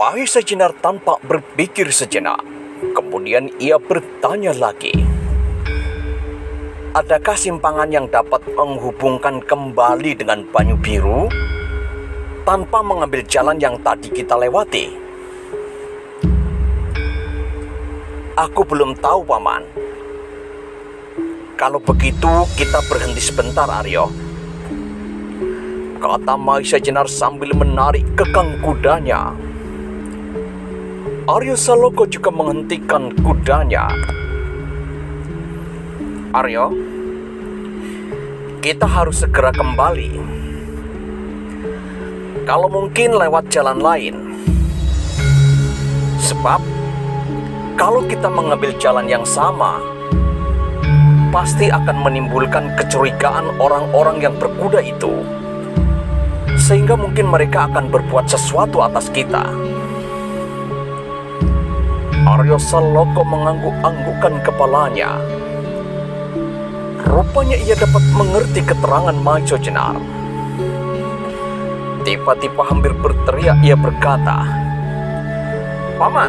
Mahesa Jenar tanpa berpikir sejenak. Kemudian ia bertanya lagi. Adakah simpangan yang dapat menghubungkan kembali dengan Banyu Biru tanpa mengambil jalan yang tadi kita lewati? Aku belum tahu, Paman. Kalau begitu, kita berhenti sebentar, Aryo, kata Mahesa Jenar sambil menarik kekang kudanya. Aryo Saloka juga menghentikan kudanya. Aryo, kita harus segera kembali. Kalau mungkin lewat jalan lain. Sebab, kalau kita mengambil jalan yang sama, pasti akan menimbulkan kecurigaan orang-orang yang berkuda itu. Sehingga mungkin mereka akan berbuat sesuatu atas kita. Aryo Saloka mengangguk-anggukkan kepalanya. Rupanya ia dapat mengerti keterangan Mahesa Jenar. Tiba-tiba hampir berteriak ia berkata, Paman,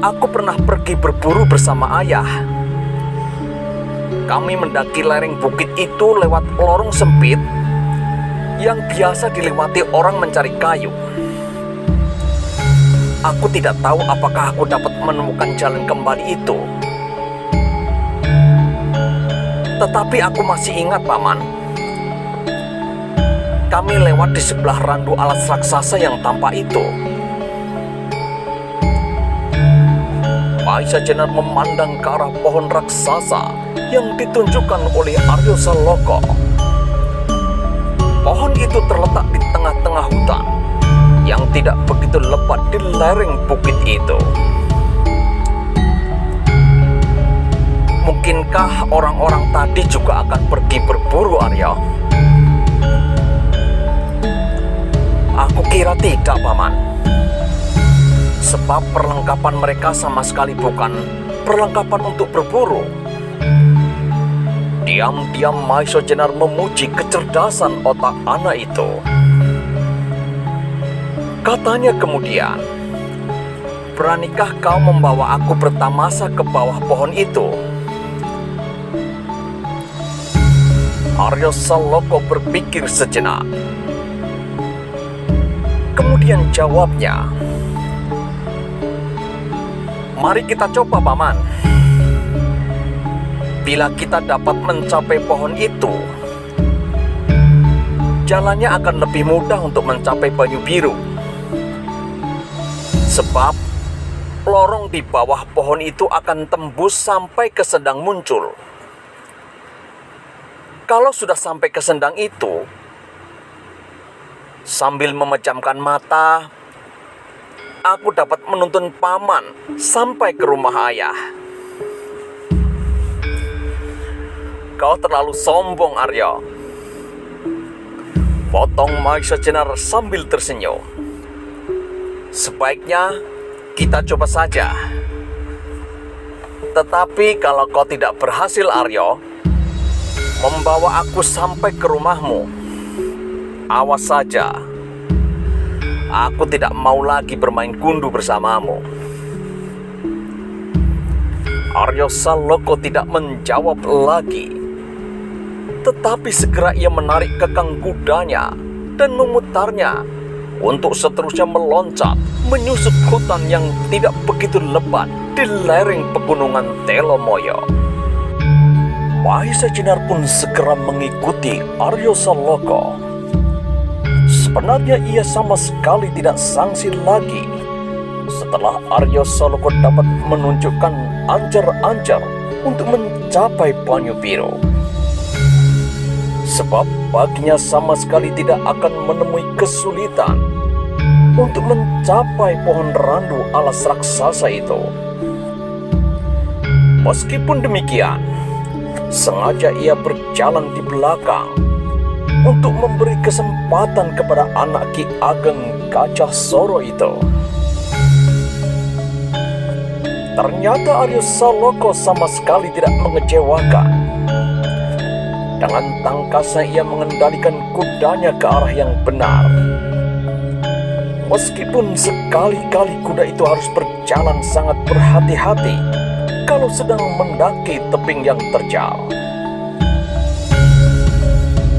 aku pernah pergi berburu bersama ayah. Kami mendaki lereng bukit itu lewat lorong sempit yang biasa dilewati orang mencari kayu. Aku tidak tahu apakah aku dapat menemukan jalan kembali itu. Tetapi aku masih ingat, Paman. Kami lewat di sebelah randu alas raksasa yang tampak itu. Mahesa Jenar memandang ke arah pohon raksasa yang ditunjukkan oleh Aryo Saloka. Pohon itu terletak di tengah-tengah hutan yang tidak begitu lebat di lereng bukit itu. Mungkinkah orang-orang tadi juga akan pergi berburu, Aryo? Aku kira tidak, Paman. Sebab perlengkapan mereka sama sekali bukan perlengkapan untuk berburu. Diam-diam Mahesa Jenar memuji kecerdasan otak anak itu. Katanya kemudian, beranikah kau membawa aku bertamasa ke bawah pohon itu? Aryo Saloka berpikir sejenak. Kemudian jawabnya, mari kita coba, Paman. Bila kita dapat mencapai pohon itu, jalannya akan lebih mudah untuk mencapai Banyu Biru. Sebab lorong di bawah pohon itu akan tembus sampai ke sendang muncul. Kalau sudah sampai ke sendang itu, sambil memejamkan mata, aku dapat menuntun Paman sampai ke rumah ayah. Kau terlalu sombong, Aryo, potong Mahesa Jenar sambil tersenyum. Sebaiknya kita coba saja. Tetapi kalau kau tidak berhasil, Aryo, membawa aku sampai ke rumahmu, awas saja. Aku tidak mau lagi bermain gundu bersamamu. Aryo Saloka tidak menjawab lagi. Tetapi segera ia menarik kekang kudanya dan memutarnya untuk seterusnya meloncat menyusup hutan yang tidak begitu lebat di lereng pegunungan Telomoyo. Mahesa Jenar pun segera mengikuti Aryo Saloka. Sebenarnya ia sama sekali tidak sangsi lagi setelah Aryo Saloka dapat menunjukkan anjar-anjar untuk mencapai Banyu Biru. Sebab baginya sama sekali tidak akan menemui kesulitan untuk mencapai pohon randu alas raksasa itu. Meskipun demikian, sengaja ia berjalan di belakang untuk memberi kesempatan kepada anak Ki Ageng Gajah Soro itu. Ternyata Aryo Saloka sama sekali tidak mengecewakan. Dengan tangkasnya ia mengendalikan kudanya ke arah yang benar. Meskipun sekali-kali kuda itu harus berjalan sangat berhati-hati kalau sedang mendaki tebing yang terjal.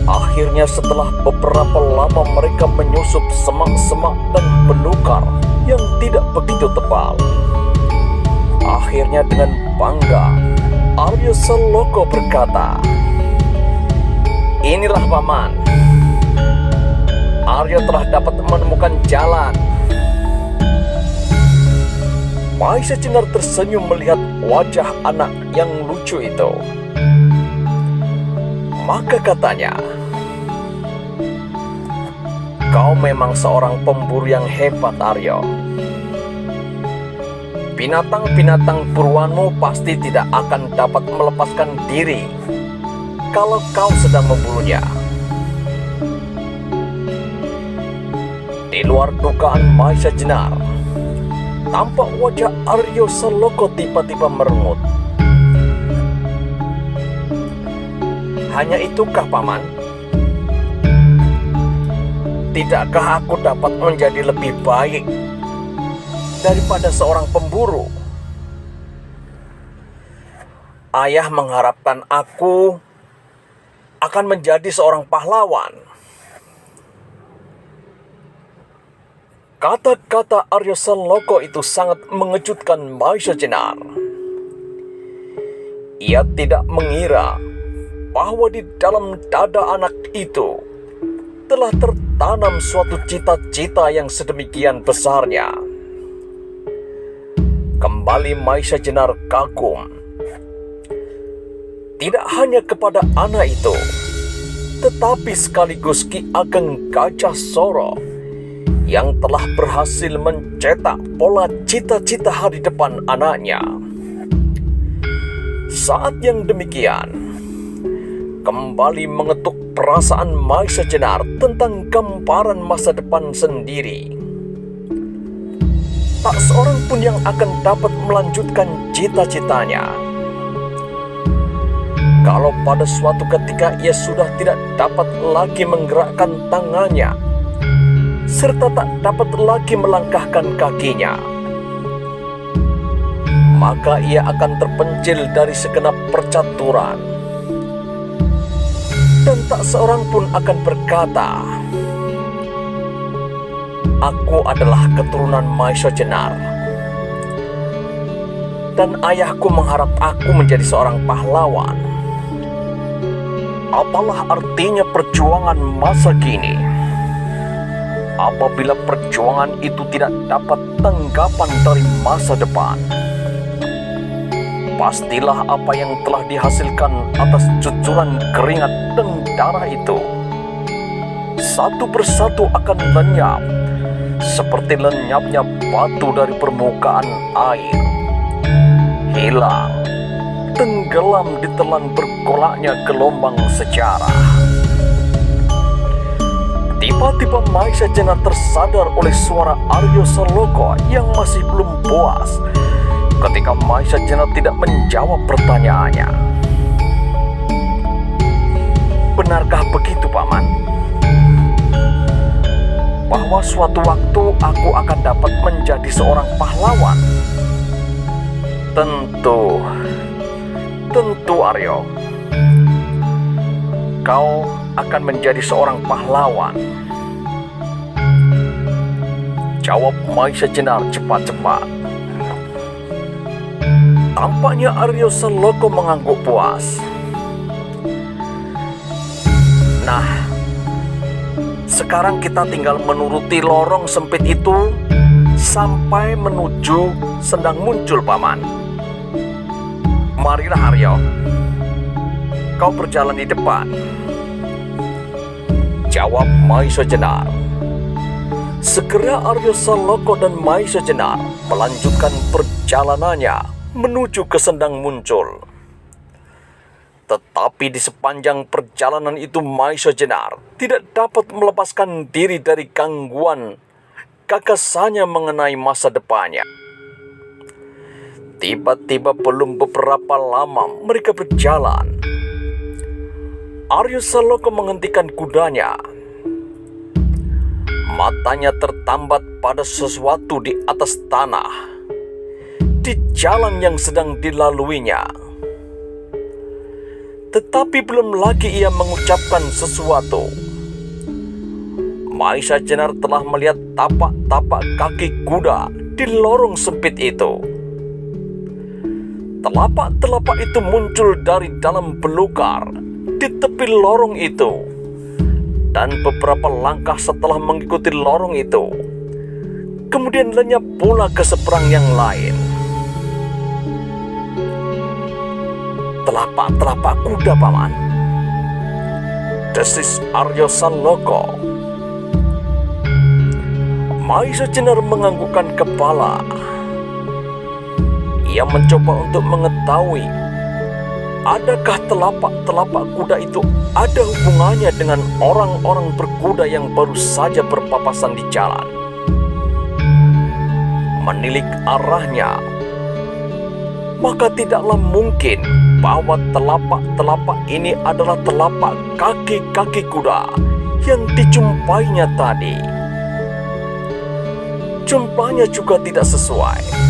Akhirnya setelah beberapa lama mereka menyusup semak-semak dan belukar yang tidak begitu tebal. Akhirnya dengan bangga, Arya Saloka berkata, "Inilah paman, Arya telah dapat menemukan jalan." Maisa Jenar tersenyum melihat wajah anak yang lucu itu. Maka katanya, "Kau memang seorang pemburu yang hebat, Arya. Binatang-binatang buruanmu pasti tidak akan dapat melepaskan diri kalau kau sedang memburunya." Di luar dugaan Maisa Jenar, tampak wajah Arya Saloka tiba-tiba merengut. "Hanya itukah, paman? Tidakkah aku dapat menjadi lebih baik daripada seorang pemburu? Ayah mengharapkan aku akan menjadi seorang pahlawan." Kata-kata Arya Saloka itu sangat mengejutkan Maisa Jenar. Ia tidak mengira bahwa di dalam dada anak itu telah tertanam suatu cita-cita yang sedemikian besarnya. Kembali Maisa Jenar kagum, tidak hanya kepada anak itu, tetapi sekaligus Ki Ageng Gajah Soro yang telah berhasil mencetak pola cita-cita hari depan anaknya. Saat yang demikian kembali mengetuk perasaan Maisa Jenar tentang gambaran masa depan sendiri. Tak seorang pun yang akan dapat melanjutkan cita-citanya kalau pada suatu ketika ia sudah tidak dapat lagi menggerakkan tangannya serta tak dapat lagi melangkahkan kakinya. Maka ia akan terpencil dari segenap percaturan, dan tak seorang pun akan berkata, "Aku adalah keturunan Maisa Jenar, dan ayahku mengharap aku menjadi seorang pahlawan." Apalah artinya perjuangan masa kini apabila perjuangan itu tidak dapat tanggapan dari masa depan? Pastilah apa yang telah dihasilkan atas cucuran keringat dan darah itu satu persatu akan lenyap seperti lenyapnya batu dari permukaan air, hilang, tenggelam di telan bergolaknya gelombang sejarah. Tiba-tiba Maisa Jenar tersadar oleh suara Arya Saloka yang masih belum puas ketika Maisa Jenar tidak menjawab pertanyaannya. "Benarkah begitu, paman? Bahwa suatu waktu aku akan dapat menjadi seorang pahlawan?" Tentu Arya. Kau akan menjadi seorang pahlawan, jawab Maisa Jenar cepat-cepat. Tampaknya Arya Saloka mengangguk puas. "Nah, sekarang kita tinggal menuruti lorong sempit itu sampai menuju Sendang Muncul, paman. Marilah Arya, kau berjalan di depan," jawab Maisa Jenar. Segera Arya Saloka dan Maisa Jenar melanjutkan perjalanannya menuju ke Sendang Muncul. Tetapi di sepanjang perjalanan itu Maisa Jenar tidak dapat melepaskan diri dari gangguan gagasannya mengenai masa depannya. Tiba-tiba belum beberapa lama mereka berjalan, Arya Saloka menghentikan kudanya. Matanya tertambat pada sesuatu di atas tanah, di jalan yang sedang dilaluinya. Tetapi belum lagi ia mengucapkan sesuatu, Maisa Jenar telah melihat tapak-tapak kaki kuda di lorong sempit itu. Telapak-telapak itu muncul dari dalam belukar di tepi lorong itu, dan beberapa langkah setelah mengikuti lorong itu, kemudian lenyap pula ke seberang yang lain. Telapak-telapak kuda, Paman, desis Aryo Saloko. Maisa Jenar menganggukkan kepala. Ia mencoba untuk mengetahui adakah telapak-telapak kuda itu ada hubungannya dengan orang-orang berkuda yang baru saja berpapasan di jalan. Menilik arahnya, maka tidaklah mungkin bahwa telapak-telapak ini adalah telapak kaki-kaki kuda yang dijumpainya tadi. Jumpanya juga tidak sesuai.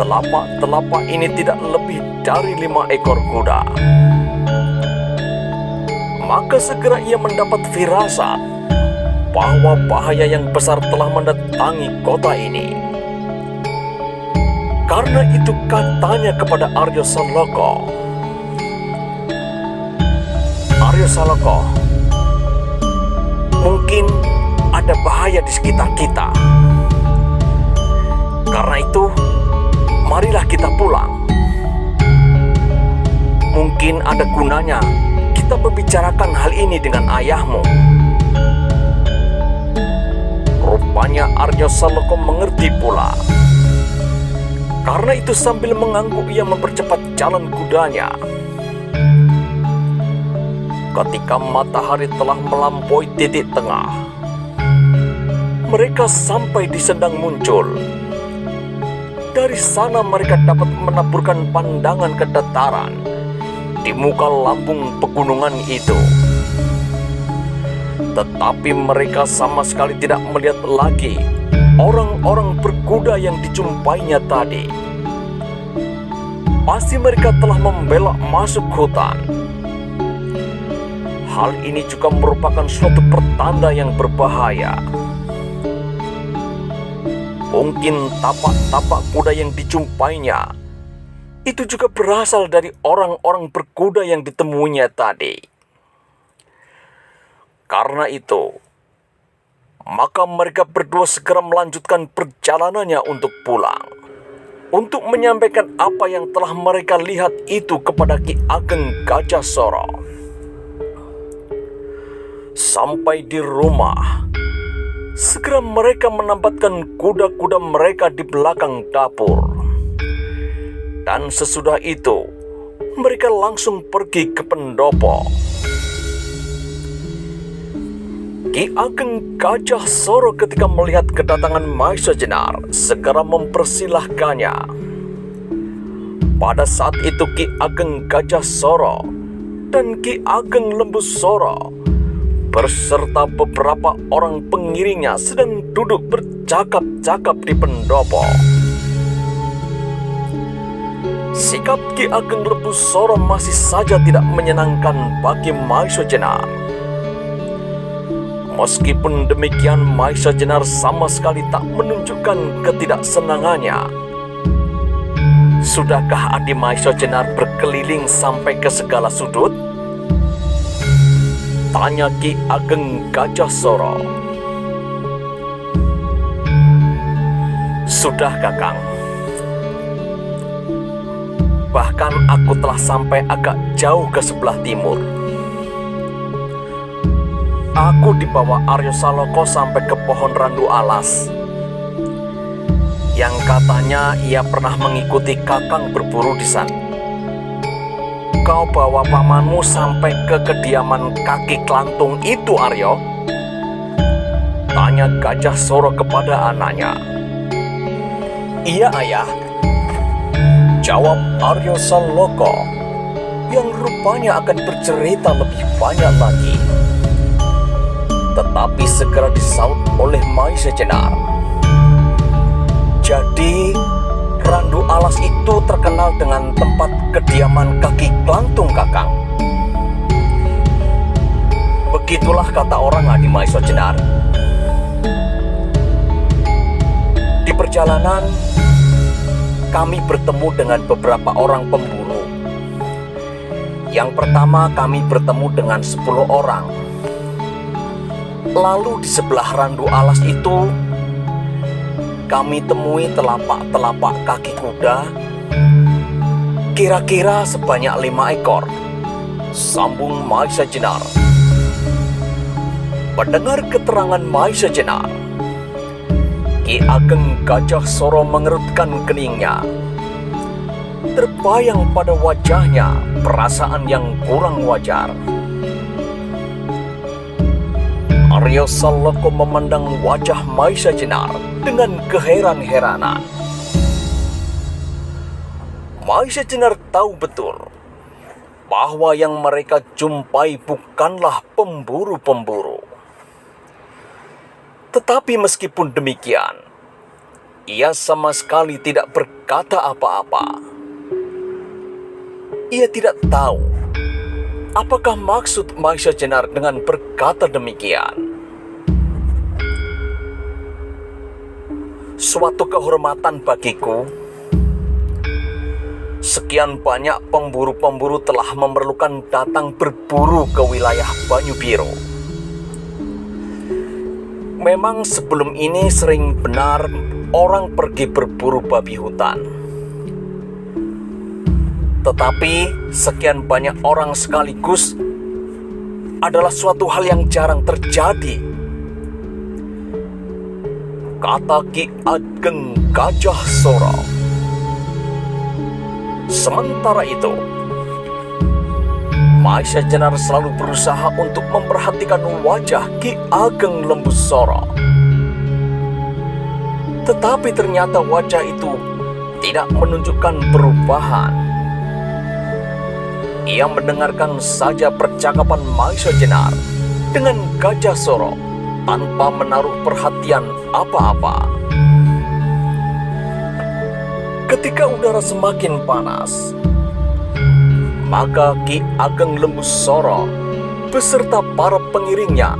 Telapak-telapak ini tidak lebih dari 5 ekor kuda. Maka segera ia mendapat firasat bahwa bahaya yang besar telah mendatangi kota ini. Karena itu katanya kepada Aryo Saloko, "Aryo Saloko, mungkin ada bahaya di sekitar kita. Karena itu, marilah kita pulang. Mungkin ada gunanya kita membicarakan hal ini dengan ayahmu." Rupanya Aryo Saloko mengerti pula. Karena itu sambil mengangguk ia mempercepat jalan kudanya. Ketika matahari telah melampaui titik tengah, mereka sampai di Sendang Muncul. Dari sana mereka dapat menaburkan pandangan ke dataran di muka lambung pegunungan itu. Tetapi mereka sama sekali tidak melihat lagi orang-orang berkuda yang dijumpainya tadi. Pasti mereka telah membelok masuk hutan. Hal ini juga merupakan suatu pertanda yang berbahaya. Mungkin tapak-tapak kuda yang dijumpainya itu juga berasal dari orang-orang berkuda yang ditemuinya tadi. Karena itu, maka mereka berdua segera melanjutkan perjalanannya untuk pulang, untuk menyampaikan apa yang telah mereka lihat itu kepada Ki Ageng Gajah Soro. Sampai di rumah, segera mereka menempatkan kuda-kuda mereka di belakang dapur. Dan sesudah itu, mereka langsung pergi ke pendopo. Ki Ageng Gajah Soro ketika melihat kedatangan Maisa Jenar segera mempersilahkannya. Pada saat itu Ki Ageng Gajah Soro dan Ki Ageng Lembu Soro berserta beberapa orang pengiringnya sedang duduk bercakap-cakap di pendopo. Sikap Ki Ageng Lembu Soro masih saja tidak menyenangkan bagi Maisa Jenar. Meskipun demikian, Maisa Jenar sama sekali tak menunjukkan ketidaksenangannya. Sudahkah Adi Maisa Jenar berkeliling sampai ke segala sudut? Tanya Ki Ageng Gajah Soro. Sudah, Kakang. Bahkan aku telah sampai agak jauh ke sebelah timur. Aku dibawa Aryo Saloko sampai ke pohon randu alas, yang katanya ia pernah mengikuti Kakang berburu di sana. Kau bawa pamanmu sampai ke kediaman kaki kelantung itu, Aryo? Tanya Gajah Soro kepada anaknya. Iya, Ayah. Jawab Aryo Saloko, yang rupanya akan bercerita lebih banyak lagi. Tetapi segera disaut oleh Maisa Jenar. Jadi, Randu Alas itu terkenal dengan tempat kediaman kaki Klantung, Kakang. Begitulah kata orang, Adi Maisa Jenar. Di perjalanan, kami bertemu dengan beberapa orang pemburu. Yang pertama, kami bertemu dengan 10 orang. Lalu di sebelah Randu Alas itu, kami temui telapak-telapak kaki kuda, kira-kira sebanyak 5 ekor, sambung Maisa Jenar. Mendengar keterangan Maisa Jenar, Ki Ageng Gajah Soro mengerutkan keningnya. Terbayang pada wajahnya perasaan yang kurang wajar. Arya Salloko memandang wajah Maisa Jenar dengan keheran-heranan. Maisa Jenar tahu betul bahwa yang mereka jumpai bukanlah pemburu-pemburu. Tetapi meskipun demikian, ia sama sekali tidak berkata apa-apa. Ia tidak tahu apakah maksud Maisa Jenar dengan berkata demikian. Suatu kehormatan bagiku, sekian banyak pemburu-pemburu telah memerlukan datang berburu ke wilayah Banyu Biru. Memang sebelum ini sering benar orang pergi berburu babi hutan. Tetapi sekian banyak orang sekaligus adalah suatu hal yang jarang terjadi, kata Ki Ageng Gajah Soro. Sementara itu, Maisa Jenar selalu berusaha untuk memperhatikan wajah Ki Ageng Lembu Soro. Tetapi ternyata wajah itu tidak menunjukkan perubahan. Ia mendengarkan saja percakapan Maisa Jenar dengan Gajah Soro tanpa menaruh perhatian apa-apa. Ketika udara semakin panas, maka Ki Ageng Lembu Soro beserta para pengiringnya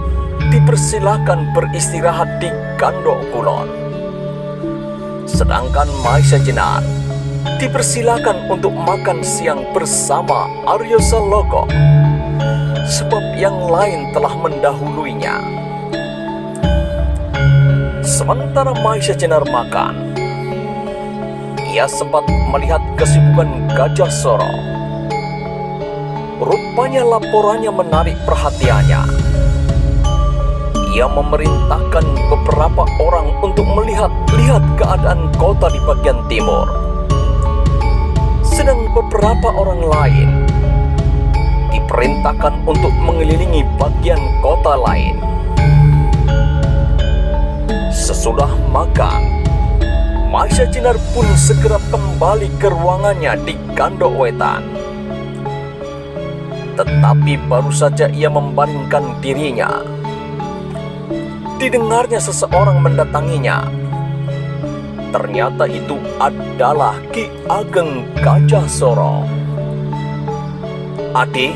dipersilakan beristirahat di Gandok Kulon. Sedangkan Maisa Jenar dipersilakan untuk makan siang bersama Arya Salloko, sebab yang lain telah mendahuluinya. Sementara Maisa Jenar makan, ia sempat melihat kesibukan Gajah Soro. Rupanya laporannya menarik perhatiannya. Ia memerintahkan beberapa orang untuk melihat keadaan kota di bagian timur. Sedang beberapa orang lain diperintahkan untuk mengelilingi bagian kota lain. Sesudah makan, Maisa Jenar pun segera kembali ke ruangannya di Gandok Wetan. Tetapi baru saja ia membaringkan dirinya, didengarnya seseorang mendatanginya. Ternyata itu adalah Ki Ageng Gajah Soro. "Adik,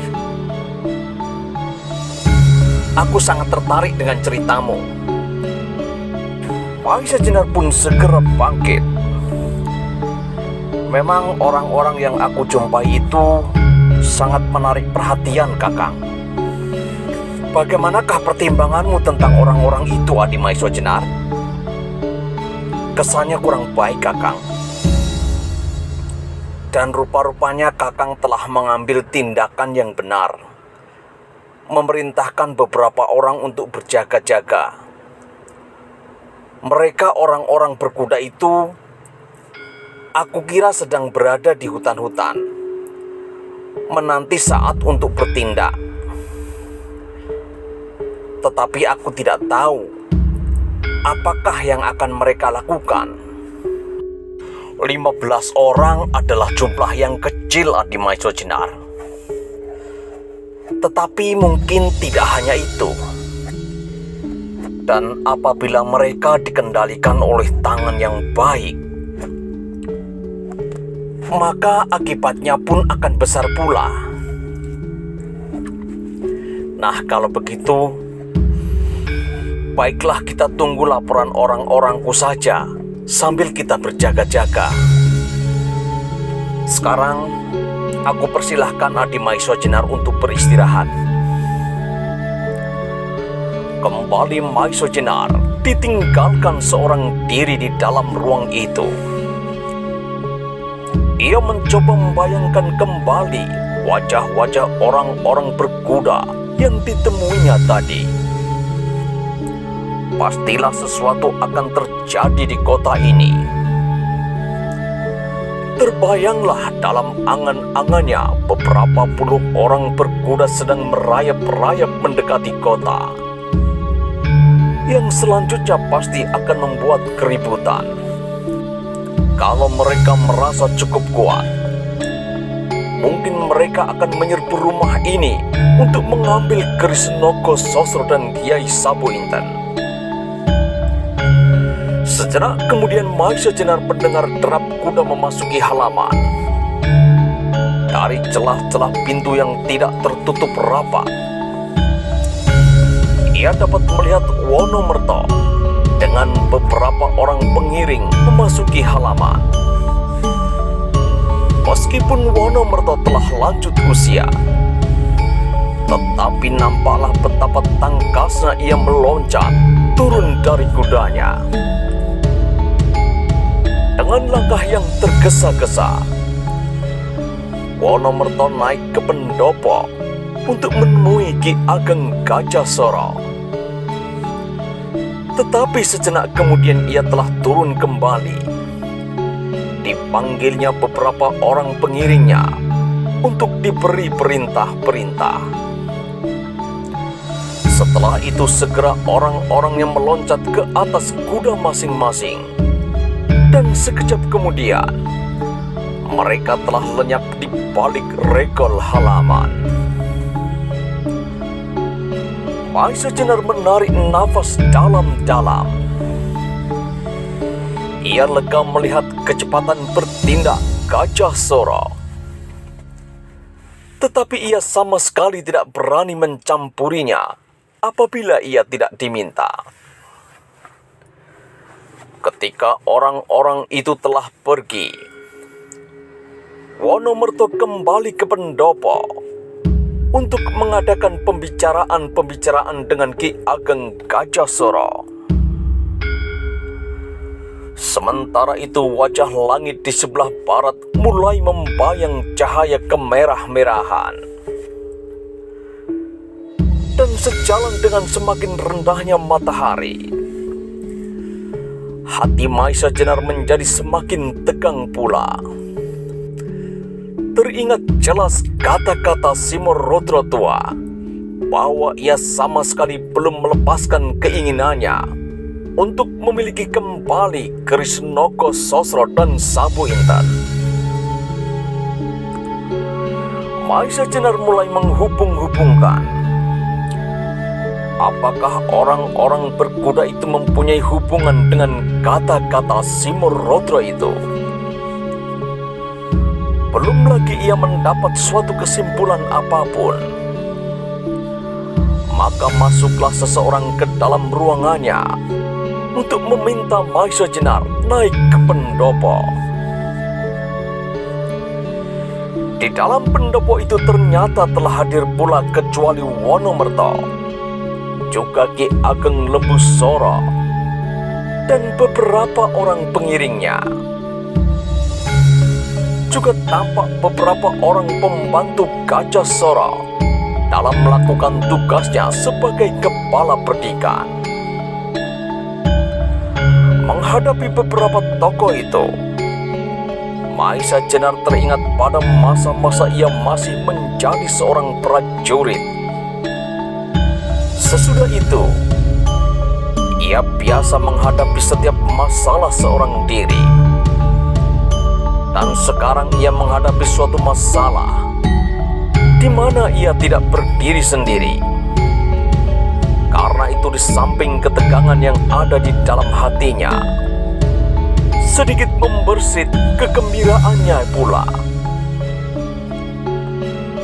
aku sangat tertarik dengan ceritamu." Maisa Jenar pun segera bangkit. "Memang orang-orang yang aku jumpai itu sangat menarik perhatian, Kakang. Bagaimanakah pertimbanganmu tentang orang-orang itu, Adi Maisa Jenar?" "Kesannya kurang baik, Kakang. Dan rupa-rupanya Kakang telah mengambil tindakan yang benar, memerintahkan beberapa orang untuk berjaga-jaga. Mereka orang-orang berkuda itu, aku kira sedang berada di hutan-hutan, menanti saat untuk bertindak. Tetapi aku tidak tahu apakah yang akan mereka lakukan." 15 orang adalah jumlah yang kecil, Adi Maisa Jenar. Tetapi mungkin tidak hanya itu. Dan apabila mereka dikendalikan oleh tangan yang baik, maka akibatnya pun akan besar pula. Nah, kalau begitu, baiklah kita tunggu laporan orang-orangku saja sambil kita berjaga-jaga. Sekarang, aku persilahkan Adi Maiso Jenar untuk beristirahat. Kembali Maiso Jenar ditinggalkan seorang diri di dalam ruang itu. Ia mencoba membayangkan kembali wajah-wajah orang-orang berkuda yang ditemuinya tadi. Pastilah sesuatu akan terjadi di kota ini. Terbayanglah dalam angan-angannya beberapa puluh orang berkuda sedang merayap-rayap mendekati kota, yang selanjutnya pasti akan membuat keributan. Kalau mereka merasa cukup kuat, mungkin mereka akan menyerbu rumah ini untuk mengambil keris Noko Sosro dan Kiai Sabu Inten. Sejenak kemudian Maiso Jenar mendengar derap kuda memasuki halaman. Dari celah-celah pintu yang tidak tertutup rapat, ia dapat melihat Wonomerto dengan beberapa orang pengiring memasuki halaman. Meskipun Wonomerto telah lanjut usia, tetapi nampaklah betapa tangkasnya ia meloncat turun dari kudanya. Dengan langkah yang tergesa-gesa, Wonomerto naik ke pendopo untuk menemui Ki Ageng Gajah Soro. Tetapi sejenak kemudian ia telah turun kembali. Dipanggilnya beberapa orang pengiringnya untuk diberi perintah-perintah. Setelah itu segera orang-orang yang meloncat ke atas kuda masing-masing. Dan sekejap kemudian, mereka telah lenyap di balik regol halaman. Maiso Jenar menarik nafas dalam-dalam. Ia lega melihat kecepatan bertindak Gajah Soro. Tetapi ia sama sekali tidak berani mencampurinya apabila ia tidak diminta. Ketika orang-orang itu telah pergi, Wonomerto kembali ke pendopo untuk mengadakan pembicaraan dengan Ki Ageng Gajah Soro. Sementara itu wajah langit di sebelah barat mulai membayang cahaya kemerah-merahan. Dan sejalan dengan semakin rendahnya matahari, hati Maiso Jenar menjadi semakin tegang pula. Teringat jelas kata-kata Simorudro tua bahwa ia sama sekali belum melepaskan keinginannya untuk memiliki kembali keris Noko Sosro dan Sabu Inten. Maiso Jenar mulai menghubung-hubungkan. Apakah orang-orang berkuda itu mempunyai hubungan dengan kata-kata Simorudro itu? Belum lagi ia mendapat suatu kesimpulan apapun. Maka masuklah seseorang ke dalam ruangannya untuk meminta Maiso Jenar naik ke pendopo. Di dalam pendopo itu ternyata telah hadir pula kecuali Wonomerto, juga Ki Ageng Lembu Soro, dan beberapa orang pengiringnya. Juga tampak beberapa orang pembantu Gajah Soro dalam melakukan tugasnya sebagai kepala perdikan. Menghadapi beberapa tokoh itu, Maiso Jenar teringat pada masa-masa ia masih menjadi seorang prajurit. Sesudah itu, ia biasa menghadapi setiap masalah seorang diri. Dan sekarang ia menghadapi suatu masalah di mana ia tidak berdiri sendiri. Karena itu di samping ketegangan yang ada di dalam hatinya, sedikit membersit kegembiraannya pula.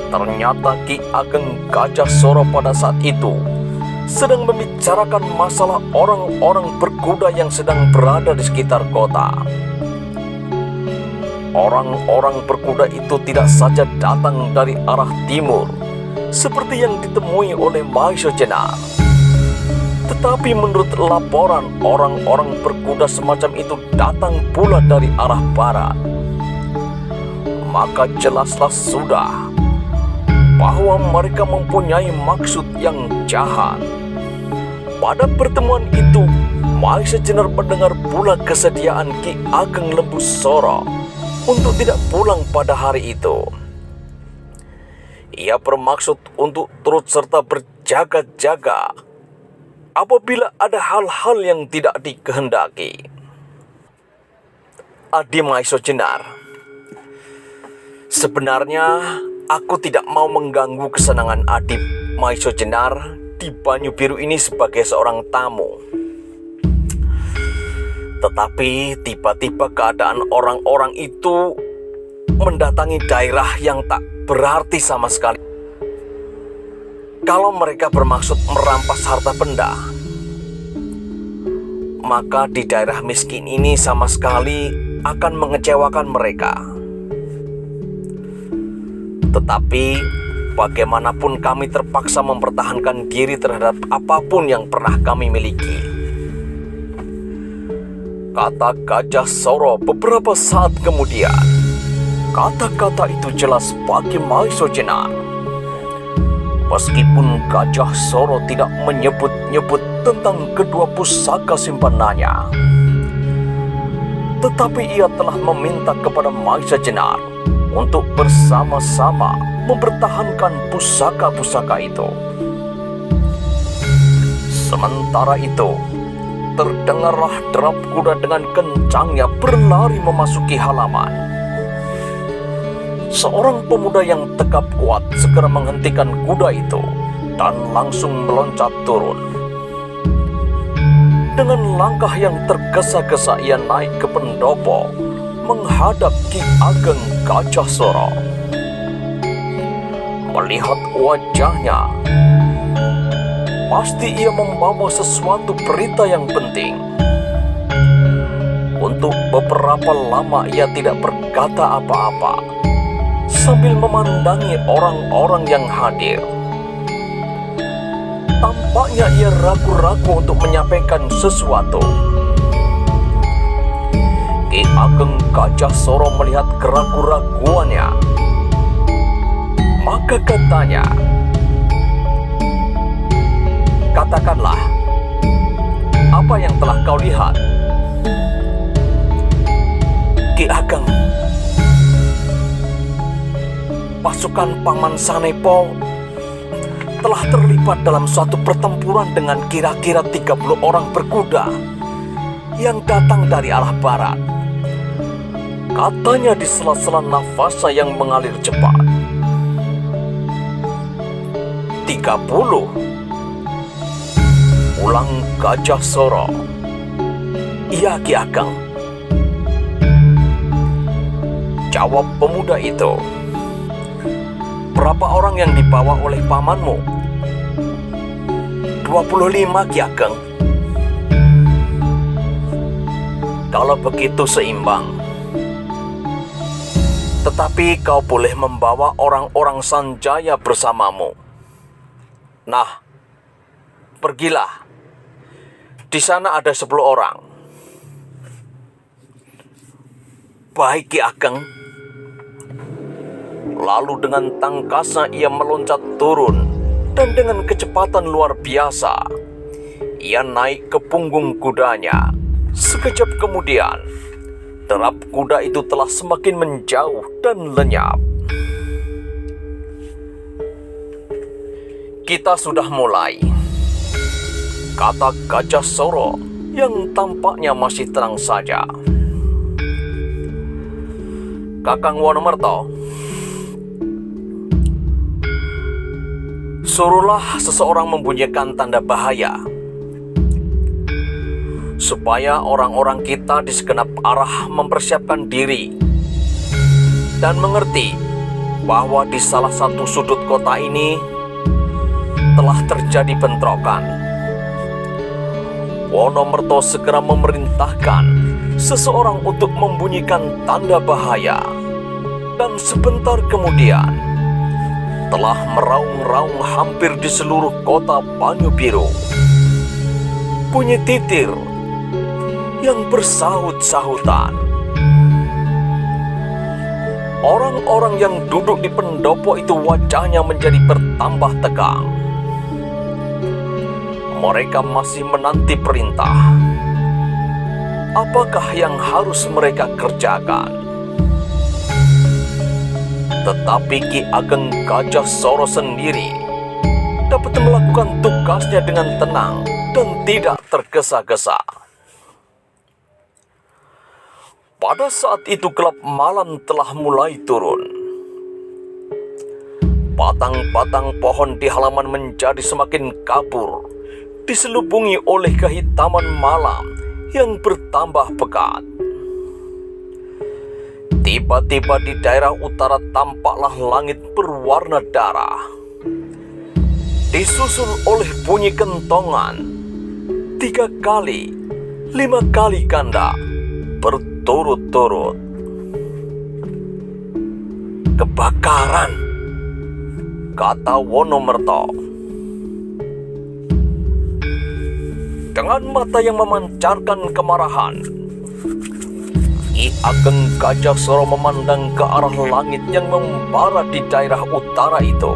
Ternyata Ki Ageng Gajah Soro pada saat itu sedang membicarakan masalah orang-orang berkuda yang sedang berada di sekitar kota. Orang-orang berkuda itu tidak saja datang dari arah timur seperti yang ditemui oleh Maesha Jenar, tetapi menurut laporan orang-orang berkuda semacam itu datang pula dari arah barat. Maka jelaslah sudah bahwa mereka mempunyai maksud yang jahat. Pada pertemuan itu, Maesha Jenar mendengar pula kesediaan Ki Ageng Lembu Soro untuk tidak pulang pada hari itu. Ia bermaksud untuk turut serta berjaga-jaga apabila ada hal-hal yang tidak dikehendaki. Adi Maesha Jenar, sebenarnya aku tidak mau mengganggu kesenangan Adi Maesha Jenar di Banyu Biru ini sebagai seorang tamu. Tetapi tiba-tiba keadaan orang-orang itu mendatangi daerah yang tak berarti sama sekali. Kalau mereka bermaksud merampas harta benda, maka di daerah miskin ini sama sekali akan mengecewakan mereka. Tetapi bagaimanapun kami terpaksa mempertahankan diri terhadap apapun yang pernah kami miliki, kata Gajah Soro beberapa saat kemudian. Kata-kata itu jelas bagi Maesha Jenar. Meskipun Gajah Soro tidak menyebut-nyebut tentang kedua pusaka simpanannya, tetapi ia telah meminta kepada Maesha Jenar untuk bersama-sama mempertahankan pusaka-pusaka itu. Sementara itu, terdengarlah derap kuda dengan kencangnya berlari memasuki halaman. Seorang pemuda yang tegap kuat segera menghentikan kuda itu dan langsung meloncat turun. Dengan langkah yang tergesa-gesa ia naik ke pendopo menghadap Ki Ageng Gajah Soro. Melihat wajahnya, pasti ia membawa sesuatu berita yang penting. Untuk beberapa lama ia tidak berkata apa-apa, sambil memandangi orang-orang yang hadir. Tampaknya ia ragu-ragu untuk menyampaikan sesuatu. Ki Ageng Gajah Soro melihat keraguan-raguannya, maka katanya, "Katakanlah, apa yang telah kau lihat?" Ki Ageng, pasukan Paman Sanepo telah terlibat dalam suatu pertempuran dengan kira-kira 30 orang berkuda yang datang dari arah barat. Katanya di sela-sela nafasnya yang mengalir cepat. 30? Ulang Gajah Soro. Iya, Ki Ageng, jawab pemuda itu. Berapa orang yang dibawa oleh pamanmu? 25, Ki Ageng. Kalau begitu seimbang. Tetapi kau boleh membawa orang-orang Sanjaya bersamamu. Nah, pergilah. Di sana ada 10 orang. Baik, Ki Ageng. Lalu dengan tangkasnya ia meloncat turun dan dengan kecepatan luar biasa ia naik ke punggung kudanya. Sekejap kemudian derap kuda itu telah semakin menjauh dan lenyap. Kita sudah mulai, kata Gajah Soro yang tampaknya masih tenang saja. Kakang Wonomerto, suruhlah seseorang membunyikan tanda bahaya supaya orang-orang kita di segenap arah mempersiapkan diri dan mengerti bahwa di salah satu sudut kota ini telah terjadi bentrokan. Wonomerto segera memerintahkan seseorang untuk membunyikan tanda bahaya, dan sebentar kemudian telah meraung-raung hampir di seluruh kota Banyu-Biru bunyi titir yang bersahut-sahutan. Orang-orang yang duduk di pendopo itu wajahnya menjadi bertambah tegang. Mereka masih menanti perintah. Apakah yang harus mereka kerjakan? Tetapi Ki Ageng Gajah Soro sendiri dapat melakukan tugasnya dengan tenang dan tidak tergesa-gesa. Pada saat itu gelap malam telah mulai turun. Batang-batang pohon di halaman menjadi semakin kabur, diselubungi oleh kehitaman malam yang bertambah pekat. Tiba-tiba di daerah utara tampaklah langit berwarna darah, disusul oleh bunyi kentongan 3 kali, 5 kali ganda berturut-turut. Kebakaran, kata Wonomerto. Dengan mata yang memancarkan kemarahan, Ki Ageng Gajah Soro memandang ke arah langit yang membara di daerah utara itu.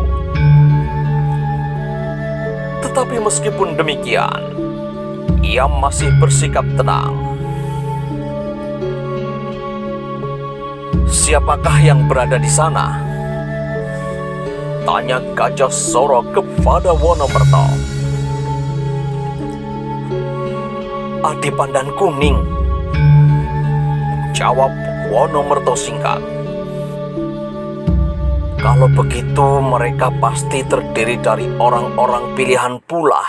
Tetapi meskipun demikian, ia masih bersikap tenang. Siapakah yang berada di sana? Tanya Gajah Soro kepada Wonomerto. Adipandan Kuning, jawab Wonomerto singkat. Kalau begitu mereka pasti terdiri dari orang-orang pilihan pula,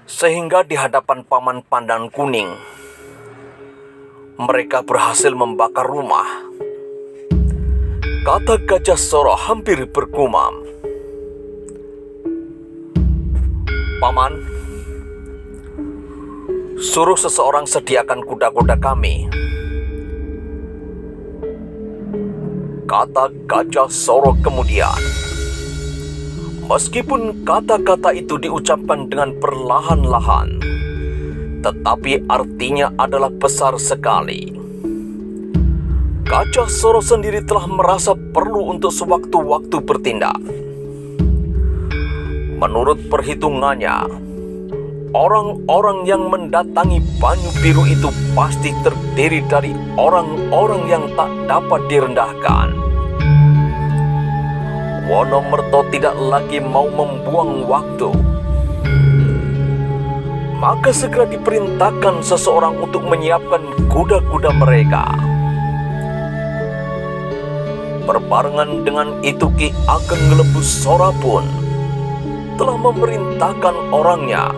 sehingga di hadapan Paman Pandan Kuning mereka berhasil membakar rumah, kata Gajah Soro hampir bergumam. Paman, suruh seseorang sediakan kuda-kuda kami, kata Gajah Soro kemudian. Meskipun kata-kata itu diucapkan dengan perlahan-lahan, tetapi artinya adalah besar sekali. Gajah Soro sendiri telah merasa perlu untuk sewaktu-waktu bertindak. Menurut perhitungannya, orang-orang yang mendatangi Banyu-Biru itu pasti terdiri dari orang-orang yang tak dapat direndahkan. Wonomerto tidak lagi mau membuang waktu. Maka segera diperintahkan seseorang untuk menyiapkan kuda-kuda mereka. Berbarengan dengan itu Ki Ageng Lembu Sora pun telah memerintahkan orangnya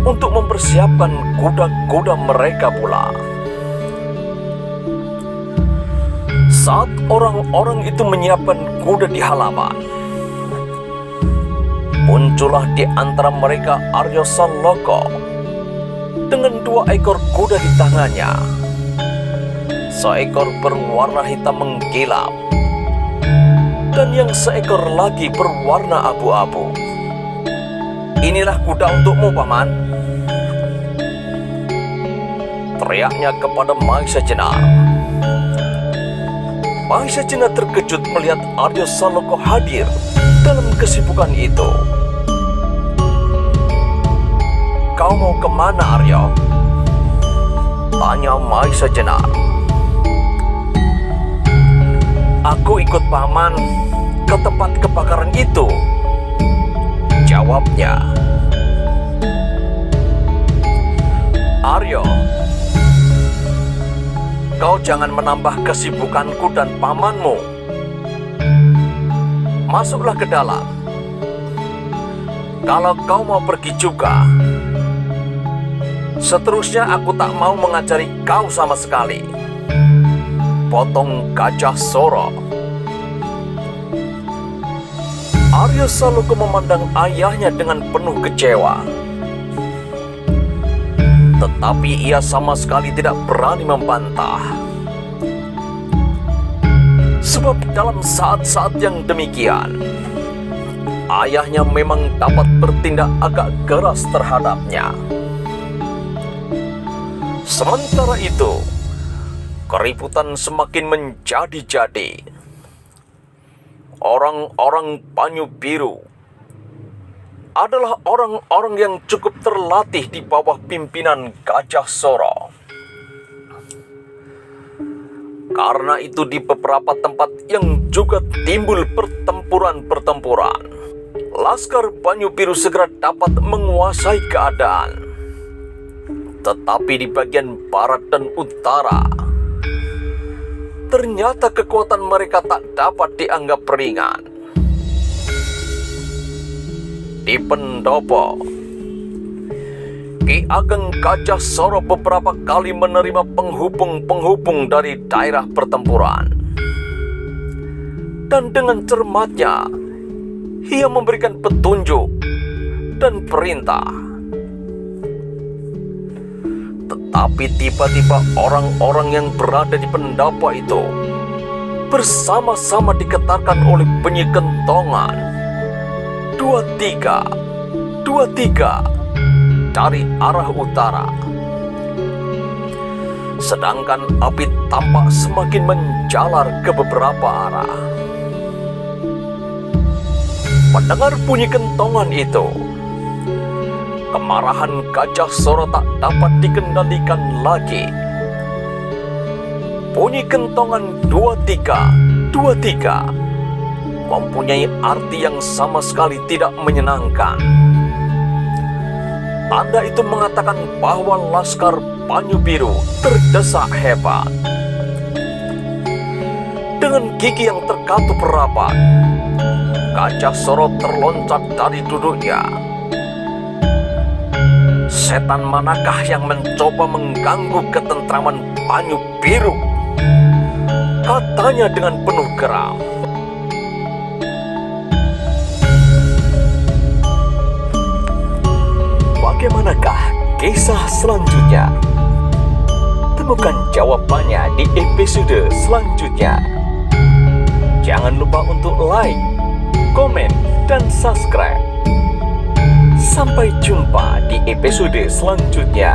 untuk mempersiapkan kuda-kuda mereka pula. Saat orang-orang itu menyiapkan kuda di halaman, muncullah di antara mereka Aryo Saloko dengan 2 ekor kuda di tangannya. Seekor berwarna hitam mengkilap, dan yang seekor lagi berwarna abu-abu. Inilah kuda untukmu, Paman, teriaknya kepada Maisa Jenar. Maisa Jenar terkejut melihat Aryo Saloko hadir dalam kesibukan itu. Kau mau kemana, Aryo? Tanya Maisa Jenar. Aku ikut Paman ke tempat kebakaran itu, jawabnya. Aryo, kau jangan menambah kesibukanku dan pamanmu. Masuklah ke dalam. Kalau kau mau pergi juga, Seterusnya aku tak mau mengajari kau sama sekali, potong Gajah Soro. Arya Saloka memandang ayahnya dengan penuh kecewa. Tetapi ia sama sekali tidak berani membantah. Sebab dalam saat-saat yang demikian, ayahnya memang dapat bertindak agak keras terhadapnya. Sementara itu, keributan semakin menjadi-jadi. Orang-orang Banyu Biru adalah orang-orang yang cukup terlatih di bawah pimpinan Gajah Soro. Karena itu di beberapa tempat yang juga timbul pertempuran-pertempuran, Laskar Banyu Biru segera dapat menguasai keadaan. Tetapi di bagian barat dan utara, ternyata kekuatan mereka tak dapat dianggap ringan. Di pendopo, Ki Ageng Gajah Soro beberapa kali menerima penghubung-penghubung dari daerah pertempuran. Dan dengan cermatnya, ia memberikan petunjuk dan perintah. Tetapi tiba-tiba orang-orang yang berada di pendopo itu bersama-sama diketarkan oleh bunyi kentongan. 2-3, 2-3 dari arah utara. Sedangkan api tampak semakin menjalar ke beberapa arah. Mendengar bunyi kentongan itu, kemarahan Gajah Soro tak dapat dikendalikan lagi. Bunyi kentongan 2-3, 2-3 mempunyai arti yang sama sekali tidak menyenangkan. Tanda itu mengatakan bahwa Laskar Banyu Biru terdesak hebat. Dengan gigi yang terkatup rapat, Gajah Soro terloncat dari duduknya. Setan manakah yang mencoba mengganggu ketentraman Banyu Biru? Katanya dengan penuh geram. Bagaimanakah kisah selanjutnya? Temukan jawabannya di episode selanjutnya. Jangan lupa untuk like, komen, dan subscribe. Sampai jumpa di episode selanjutnya.